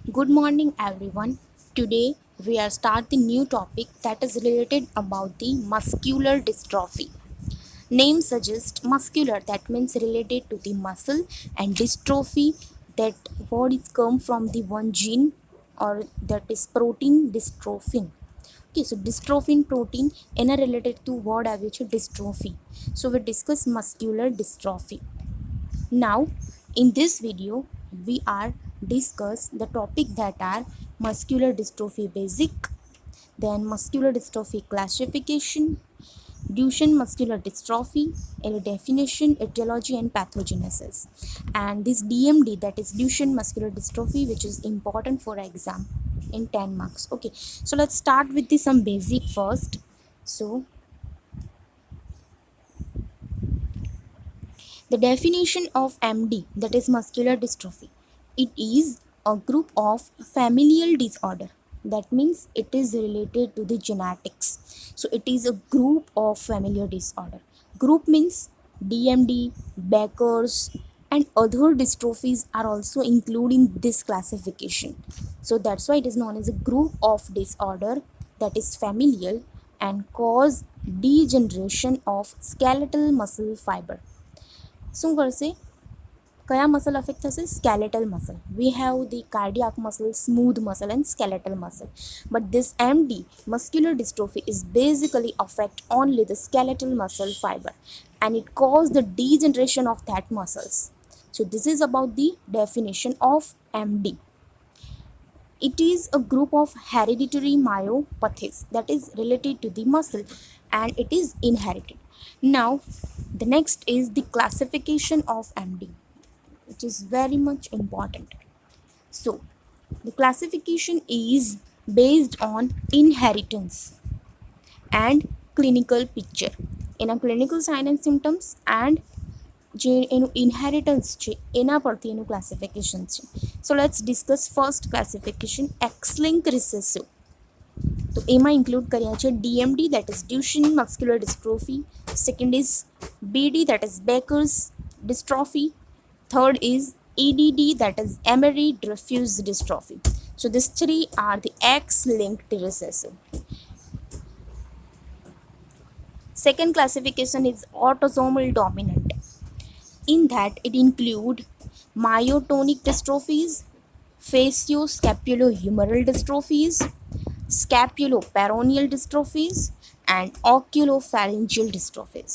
Good morning everyone. Today we are start the new topic that is related about the muscular dystrophy. Name suggests muscular, that means related to the muscle, and dystrophy, that word is come from the one gene, or that is protein dystrophin. Okay, so dystrophin protein એના related to word આવે છે dystrophy. So we discuss muscular dystrophy. Now, in this video, we are discuss the topic that are muscular dystrophy basic, then muscular dystrophy classification, Duchenne muscular dystrophy, a definition, etiology, and pathogenesis. And this DMD, that is Duchenne muscular dystrophy, which is important for exam in 10 marks. Okay, so let's start with the some basic first. So the definition of MD, that is muscular dystrophy, it is a group of familial disorder. That means it is related to the genetics. So it is a group of familial disorder. Group means DMD, Becker's, and other dystrophies are also included in this classification. So that's why it is known as a group of disorder that is familial and cause degeneration of skeletal muscle fiber. શું કરશે? કયા muscle affect થશે? Skeletal muscle. We have the cardiac muscle, smooth muscle and skeletal muscle. But this MD, muscular dystrophy, is basically affect only the skeletal muscle fiber, and it causes the degeneration of that muscles. So this is about the definition of MD. It is a group of hereditary myopathies that is related to the muscle, and it is inherited. Now the next is the classification of MD, which is very much important. So the classification is based on inheritance and clinical picture. In a clinical sign and symptoms and જે એનું inheritance છે એના પરથી એનું classification છે. So let's discuss first classification x-link recessive. તો એમાં include કર્યા છે DMD, that is Duchenne muscular dystrophy. Second is BD, that is Becker's dystrophy. Third is EDD, that is Emery diffuse dystrophy. So these three are the X-linked recessive. Second classification is autosomal dominant. In that it include myotonic dystrophies, facioscapulohumeral dystrophies, scapuloperoneal dystrophies, and oculopharyngeal dystrophies.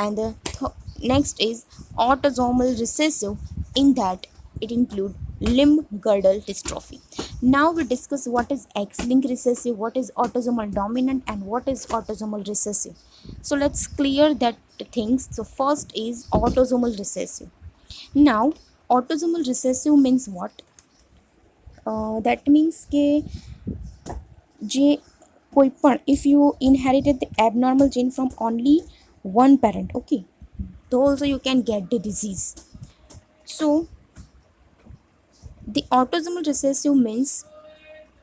And the next is autosomal recessive. In that it include limb girdle dystrophy. Now we discuss what is X-linked recessive, what is autosomal dominant, and what is autosomal recessive. So let's clear that things. So first is autosomal recessive. Now autosomal recessive means what? That means કે જે કોઈ પણ, if you inherited the abnormal gene from only one parent, okay, so also you can get the disease. So the autosomal recessive means,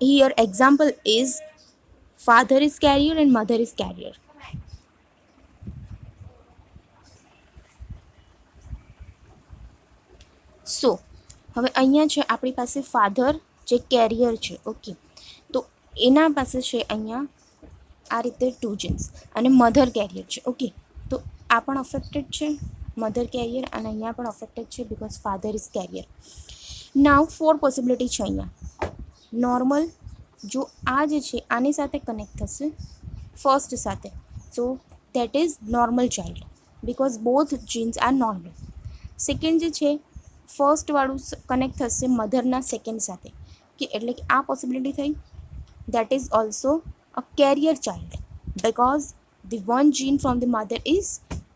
here example is father is carrier and mother is carrier. સો હવે અહીંયા છે આપણી પાસે father જે carrier છે, okay, તો એના પાસે છે અહીંયા આ રીતે ટુ જીન્સ, અને મધર કેરિયર છે, ઓકે, તો આ પણ અફેક્ટેડ છે મધર કેરિયર, અને અહીંયા પણ અફેક્ટેડ છે because father is carrier. Now 4 possibility છે અહીંયા. નોર્મલ, જો આ જે છે આની સાથે કનેક્ટ થશે ફર્સ્ટ સાથે, so that is normal child because both genes are normal. Second જે છે ફર્સ્ટવાળું કનેક્ટ થશે મધરના સેકન્ડ સાથે, કે એટલે કે આ પોસિબિલિટી થઈ, that is also a carrier child because the one gene from the mother is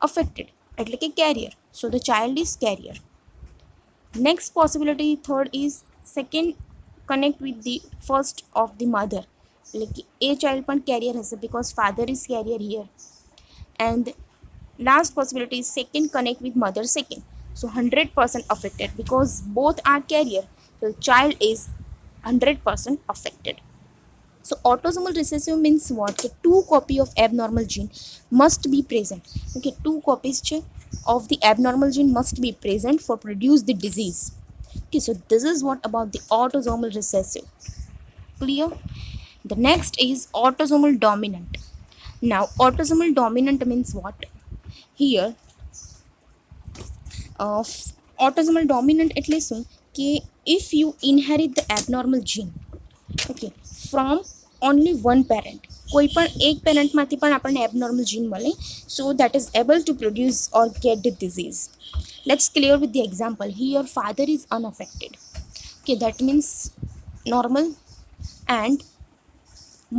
affected, એટલે કે carrier, so the child is carrier. Next possibility third is second connect with the first of the mother, એટલે કે એ child પણ carrier હશે because father is carrier here. And last possibility is second connect with mother second, so 100% affected because both are carrier, so the child is 100% affected. So autosomal recessive means what? The 2 copy of abnormal gene must be present, okay, 2 copies of the abnormal gene must be present for produce the disease. Okay, so this is what about the autosomal recessive. Clear? The next is autosomal dominant. Now, autosomal dominant means what? Here, autosomal dominant એટલે શું કે if you inherit the abnormal gene, okay, from only one parent, કોઈ પણ એક પેરેન્ટમાંથી પણ આપણને abnormal gene મળે, so that is able to produce or get the disease. Let's clear with the example. Here father is unaffected, okay, that means normal, and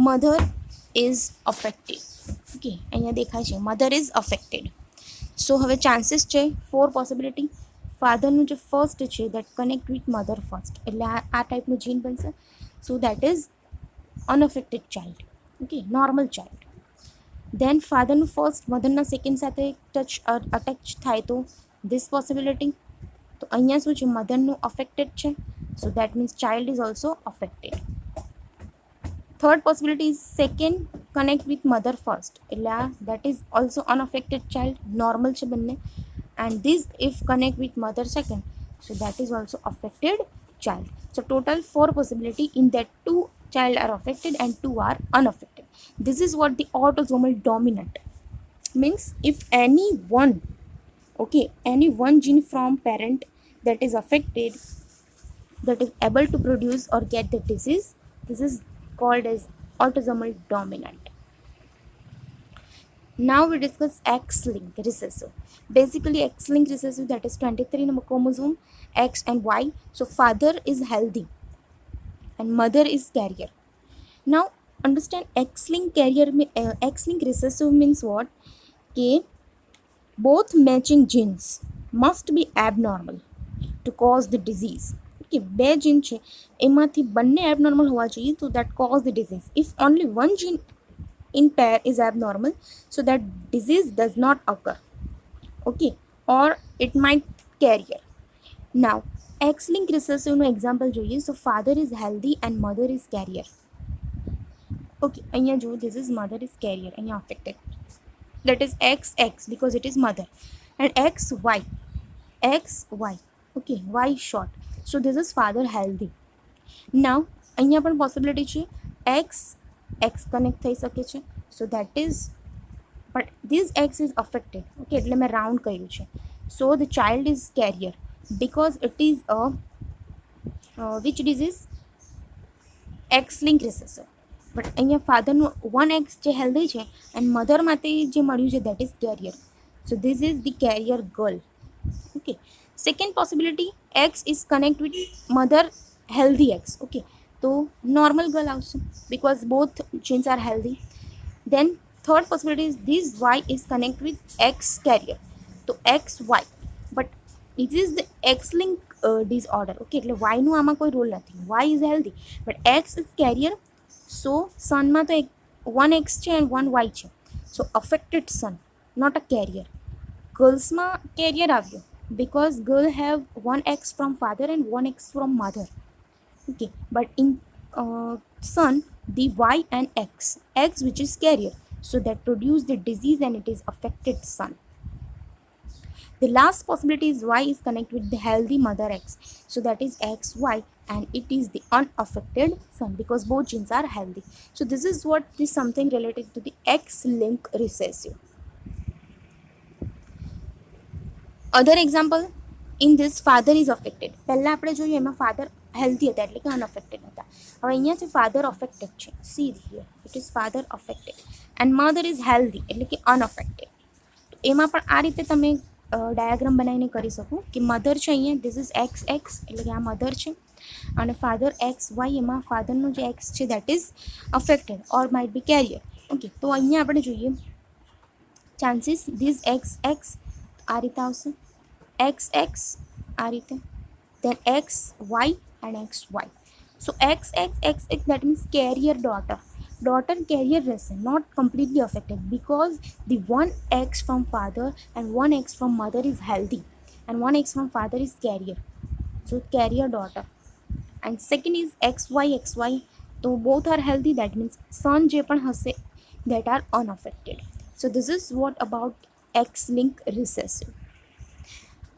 mother is affected. Okay, અહીંયા દેખાય છે mother is affected. સો હવે chances છે four possibility. ફાધરનું જે first છે that connect with mother first, એટલે આ ટાઈપનું જીન બનશે. So that is unaffected child, okay, normal child. Then ફાધરનું ફર્સ્ટ મધરના સેકન્ડ સાથે ટચ અટેચ થાય તો ધીસ પોસિબિલિટી. તો અહીંયા શું છે, મધરનું અફેક્ટેડ છે, so that means child is also affected. Third possibility is second connect with mother first, એટલે આ that is also unaffected child, normal છે બંને. And this if connect with mother second, so that is also affected child. So total 4 possibility, in that 2 child are affected and 2 are unaffected. This is what the autosomal dominant means. If any one, okay, any one gene from parent that is affected, that is able to produce or get the disease, this is called as autosomal dominant. Now we discuss X-linked recessive. Basically X-linked recessive, that is 23 number chromosome, X and Y. So father is healthy and mother is carrier. Now understand X-linked carrier, X-linked recessive means what? Okay, both matching genes must be abnormal to cause the disease. Okay, બે જીન છે એમાંથી બંને abnormal હોવા જોઈએ તો that cause the disease. If only one gene in pair is abnormal, so that disease does not occur, okay, or it might carrier. Now X-linked recessive no example જોઈએ. So father is healthy and mother is carrier. Okay, અહીંયા જો this is mother is carrier, અહીંયા affected, that is XX because it is mother, and XY, XY, okay, Y short. So this is father healthy. Now અહીંયા પણ possibility છે X X connect થઈ શકે છે, so that is, but this X is affected, okay, એટલે મેં round કર્યું છે. So the child is carrier because it is a which disease? X-linked recessive. but અહીંયા ફાધરનું 1X જે હેલ્ધી છે and મધરમાંથી જે મળ્યું છે that is carrier. So this is the carrier girl. Okay, second possibility, X is connect with mother healthy X, okay, तो normal girl also because both genes are healthy. Then third possibility is this Y is connect with X carrier, तो XY, but it is the X-linked disorder, okay, એટલે Y નું આમાં કોઈ role નથી. Y is healthy but X is carrier, so સનમાં તો 1X છે and 1Y છે, so affected son, not a carrier. ગર્લ્સમાં carrier આવ્યો because girl have 1X from father and 1X from mother, okay, but in son the Y and X which is carrier, so that produce the disease and it is affected son. The last possibility is Y is connected with the healthy mother X, so that is XY, and it is the unaffected son because both genes are healthy. So this is what is something related to the X-linked recessive. Other example, in this father is affected. પહેલાં આપણે જોઈએ એમાં father healthy હતા એટલે કે unaffected હતા. હવે અહીંયા છે father affected છે. See here, it is father affected and mother is healthy એટલે કે unaffected. તો એમાં પણ આ રીતે તમે ડાયાગ્રામ બનાવીને કરી શકો કે મધર છે અહીંયા, this is XX એટલે કે આ મધર છે, અને father XY, એમાં fatherનો જે X છે that is affected or might be carrier. Okay, તો અહીંયા આપણે જોઈએ ચાન્સીસ, this XX આ રીતે આવશે, XX આ રીતે, then XY and XY. So XX that means carrier daughter. Daughter carrier રહેશે, not completely affected because the 1X from father and 1X from mother is healthy and 1X from father is carrier, so carrier daughter. And second is XY, so both are healthy, that means son જે પણ હશે that are unaffected. So this is what about X-linked recessive.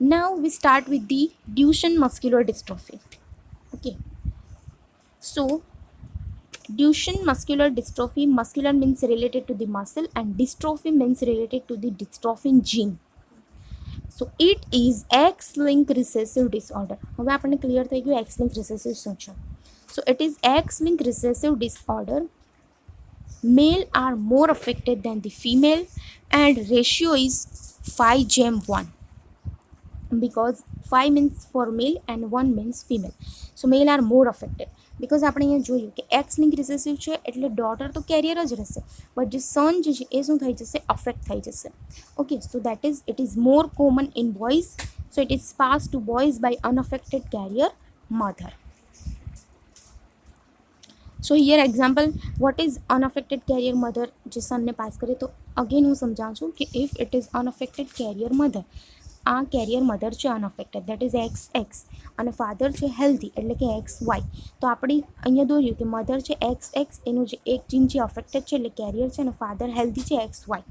Now we start with the Duchenne muscular dystrophy. Okay, so Duchenne muscular dystrophy, muscular means related to the muscle and dystrophy means related to the dystrophin gene. So it is X-linked recessive disorder. હવે આપણને clear થઈ ગયું X-linked recessive શું છે. So it is X-linked recessive disorder. Male are more affected than the female and ratio is 5:1 because 5 means for male and 1 means female. So male are more affected because આપણે અહીંયા જોયું કે X link recessive છે એટલે daughter તો carrier જ રહેશે but જે સન જે છે એ શું થઈ જશે અફેક્ટ થઈ જશે. Okay, so that is it is more common in boys. So it is pass to boys by unaffected carrier mother. So here example what is unaffected carrier mother જે સનને પાસ કરે તો અગેન હું સમજાવું છું કે if it is unaffected carrier mother, આ carrier mother છે અનઅફેક્ટેડ દેટ ઇઝ XX અને ફાધર છે હેલ્ધી એટલે કે XY. તો આપણે અહીંયા દોર્યું કે મધર છે XX, એનું જે એક જીન છે અફેક્ટેડ છે એટલે કેરિયર છે અને ફાધર હેલ્ધી છે XY.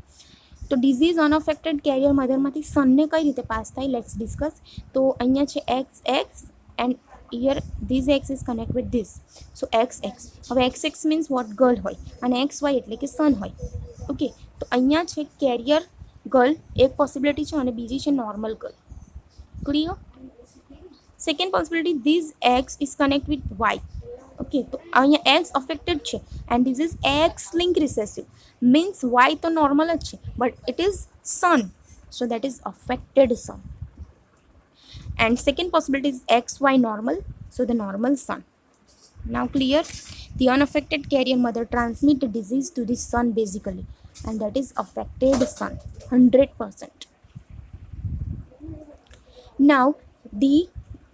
તો ડિઝીઝ અનઅફેક્ટેડ કેરિયર મધરમાંથી સનને કઈ રીતે પાસ થાય લેટ્સ ડિસ્કસ. તો અહીંયા છે XX and here this X is connect with this. So XX, હવે XX મીન્સ વોટ ગર્લ હોય અને XY એટલે કે સન હોય. ઓકે, તો અહીંયા છે કેરિયર ગર્લ એક પોસિબિલિટી છે અને બીજી છે normal girl. Clear? Second possibility this X is connect with Y. Okay, તો અહીંયા X અફેક્ટેડ છે and this is X link recessive means Y તો નોર્મલ જ છે but it is son, so that is affected son. And second possibility is XY normal, so the normal son. Now clear? The unaffected carrier mother transmit the disease to the son basically, and that is affected son 100%. Now the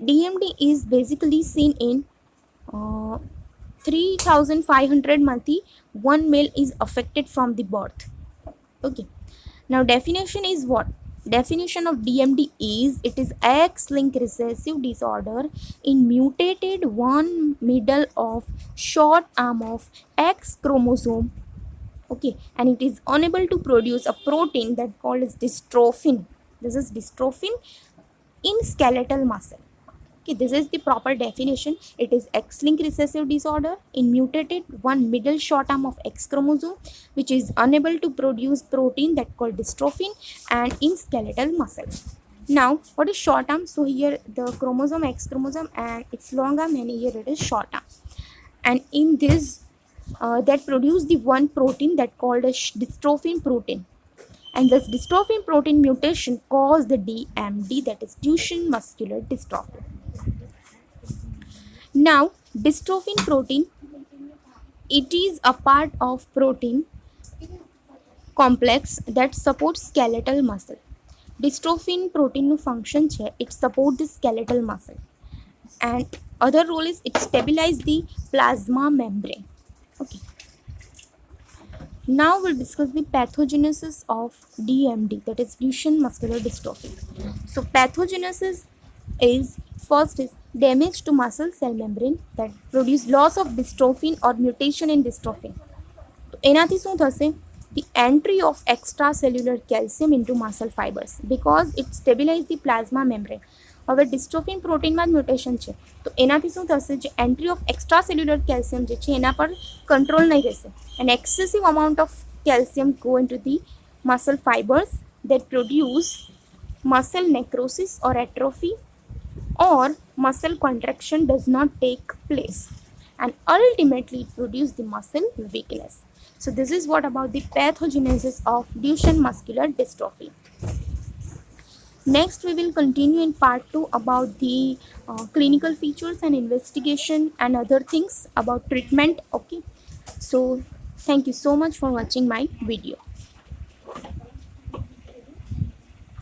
DMD is basically seen in 3,500 માંથી one male is affected from the birth. Okay, now definition is what? Definition of DMD is it is X-linked recessive disorder in mutated one middle of short arm of X chromosome. Okay, and it is unable to produce a protein that called as dystrophin. This is dystrophin in skeletal muscle. Okay, this is the proper definition. It is X-linked recessive disorder in mutated one middle short arm of X chromosome which is unable to produce protein that called dystrophin and in skeletal muscle. Now what is short arm? So here the chromosome X chromosome and its long arm and here it is short arm, and in this that produce the one protein that called as dystrophin protein, and this dystrophin protein mutation cause the DMD, that is Duchenne muscular dystrophy. Now dystrophin protein, it is a part of protein complex that supports skeletal muscle. Dystrophin protein નું function છે it support the skeletal muscle and other role is it stabilize the plasma membrane. Okay, now we'll discuss the pathogenesis of DMD, that is Duchenne muscular dystrophy. So pathogenesis is first is damage to muscle cell membrane that produce loss of dystrophin or mutation in dystrophin. તો એનાથી શું થશે? The entry of extracellular calcium into muscle fibers because it stabilize the plasma membrane. હવે ડિસ્ટ્રોફિન પ્રોટીનમાં જ mutation છે તો એનાથી શું થશે? જે એન્ટ્રી ઓફ એક્સ્ટ્રાસેલ્યુલર કેલ્શિયમ જે છે એના પર કંટ્રોલ નહીં રહેશે and excessive amount of calcium go into the muscle fibres that produce muscle necrosis or atrophy or muscle contraction does not take place and ultimately it produce the muscle weakness. So this is what about the pathogenesis of Duchenne muscular dystrophy. Next we will continue in part 2 about the clinical features and investigation and other things about treatment. Okay, so thank you so much for watching my video.